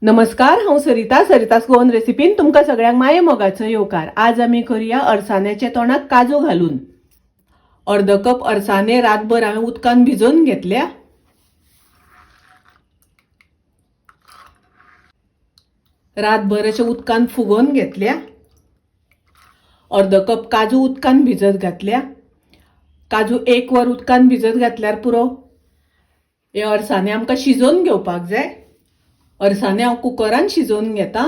नमस्कार, हांव सरितास गोवन रेसिपीन तुमकां सगळ्यांक माये मोगाचो येवकार। आज आमी करूया अळसाण्याचे तोंडाक काजू घालून। अर्ध कप अळसाणे रातभर हांवें उदकान भिजोवन घेतल्या। रातभर अशें उदकान फुगोवन घेतल्या। अर्ध कप काजू उदकान भिजत घातल्या। काजू 1 वर उदकान भिजत घातल्यार पुरो। हे अळसाणे आमकां शिजोवन घेवपाक जाय। अळसाणे हांव कुकरान शिजोवन घेता।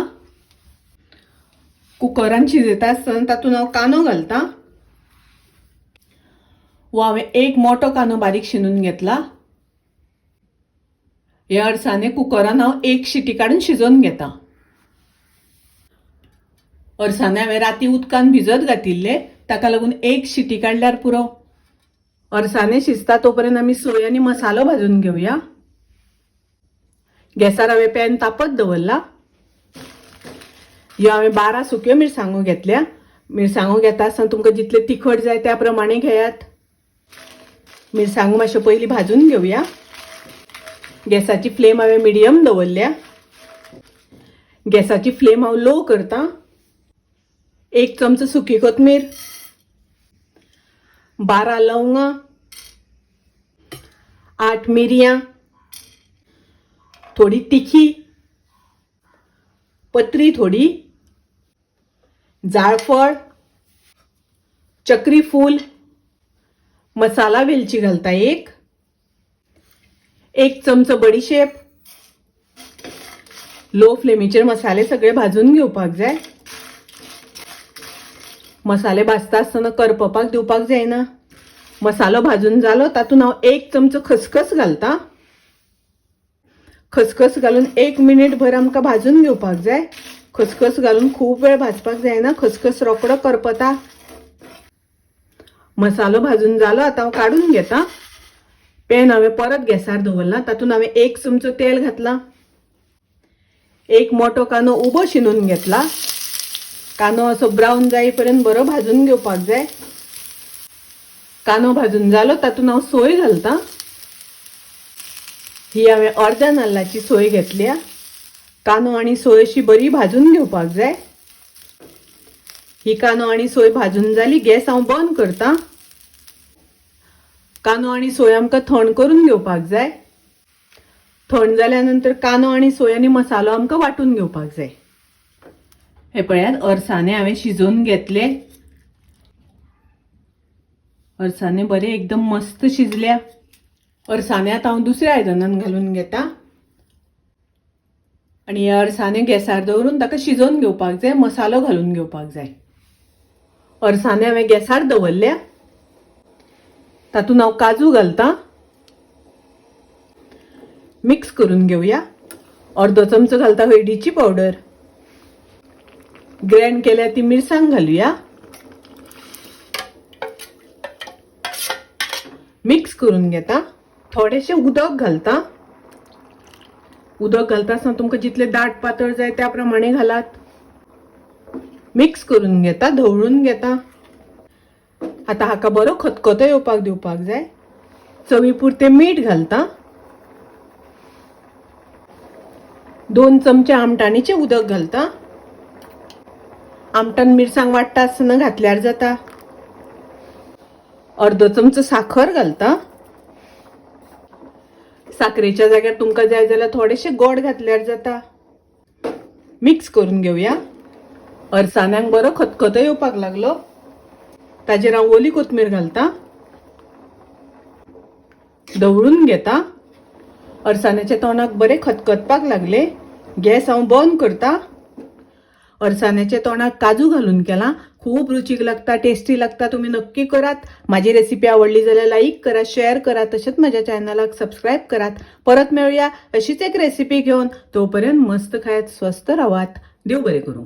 कुकरान शिजयता आसतना तातूंत हांव कांदो घालता। वो हांवें 1 मोठो कांदो बारीक शिनून घेतला। हे अळसाणे कुकरान हांव 1 शिटी काडून शिजोवन घेता। अळसाणे हांवें राती उदकान भिजत घातिल्ले, ताका लागून 1 शिटी काडल्यार पुरो। अळसाणे शिजता तोपर्यंत आमी सोय आनी मसालो भाजून घेवया। गॅसार हांवें पॅन तापत दवरला। ह्यो हांवें 12 सुक्यो मिरसांगो घेतल्या। मिरसांगो घेता आसतना तुमकां जितले तिखट जाय त्या प्रमाणे घेयात। मिरसांगो मातशे पयलीं भाजून घेवया। गॅसाची फ्लेम हांवें मिडियम दवरल्या। गॅसाची फ्लेम हांव लो करता। 1 चमचो सुकी कोथमीर, 12 लवंगां, 8 मिरयां, थोडी तिखी, पत्री थोडी, जायफळ, चक्री फूल, मसाला वेलची घालता 1 चमचो बडीशेप। लो फ्लेमीचेर मसाले सगळे भाजून घेवपाक जाय। मसाले भाजता आसतना करपपाक दिवपाक जायना। मसालो भाजून जालो तातूंत हांव 1 चमचो खसखस घालता। खसखस घालून 1 मिनिट भर आमकां भाजून घेवपाक जाय। खसखस घालून खूब वेळ भाजपाक जायना, खसखस रोकडो करपता। मसालो भाजून जालो, आतां हांव काडून घेता। पॅन हांवें परत गॅसार दवरला। तातूंत हांवें 1 चमचो तेल घातला। 1 मोठो कांदो उबो शिनून घेतला। कांदो असो ब्रावन जाय पर्यंत बरो भाजून घेवपाक जाय। कांदो भाजून जालो तातूंत हांव सोय घालता। ही हांवें अर्ध्या नाल्लाची सोय घेतल्या। कांदो आनी सोय अशी बरी भाजून घेवपाक जाय। ही कांदो आनी सोय भाजून जाली, गॅस हांव बंद करता। कांदो आनी सोय आमकां थंड करून घेवपाक जाय। थंड जाल्या नंतर कांदो आनी सोय आनी मसालो आमकां वांटून घेवपाक जाय। हे पळयात, अळसाणे हांवें शिजोवन घेतले। अळसाणे बरे एकदम मस्त शिजल्या। अळसाणे आतां हांव दुसऱ्या आयदनान घालून घेता आनी हे अळसाणे गॅसार दवरून ताका शिजोवन घेवपाक जाय, मसालो घालून घेवपाक जाय। अळसाणे हांवें गॅसार दवरल्या। तातूंत हांव काजू घालता। मिक्स करून घेवया। अर्दो चमचो घालता हळदीची पावडर। ग्राइंड केल्या ती मिरसांग घालूया। मिक्स करून घेता। थोडेशे उदक घालता। उदक घालता आसतना तुमकां जितले दाट पातळ जाय त्या प्रमाणे घालात। मिक्स करून घेता, धवळून घेता। आता हाका बरो खतखतो येवपाक दिवपाक जाय। चवी पुरते मीठ घालता। 2 चमचे आमटाणीचे उदक घालता। आमटान मिरसांग वाडटा आसतना घातल्यार जाता। अर्दो चमचो साखर घालता। साखरेच्या जाग्यार तुमकां जाय जाल्यार थोडेशे गोड घातल्यार जाता। मिक्स करून घेवया। अळसाण्यांक बरो खतखतो येवपाक लागलो। ताजेर हांव ओली कोथमीर घालता। धवळून घेता। अळसाण्याच्या तोंडाक बरे खतखतपाक लागले। गॅस हांव बंद करता। अळसाण्याच्या तोंडाक काजू घालून केला। खूब रुचीक लागता, टेस्टी लागता। तुम्ही नक्की करात। माझी रेसिपी आवडली जाल्यार लाईक करा, शेअर करा, तसेच माझ्या चॅनलाक सबस्क्राईब करात। परत मेळूया अशीच एक रेसिपी घेऊन। तोपर्यंत मस्त खायत, स्वस्त राहात। देव बरे करू।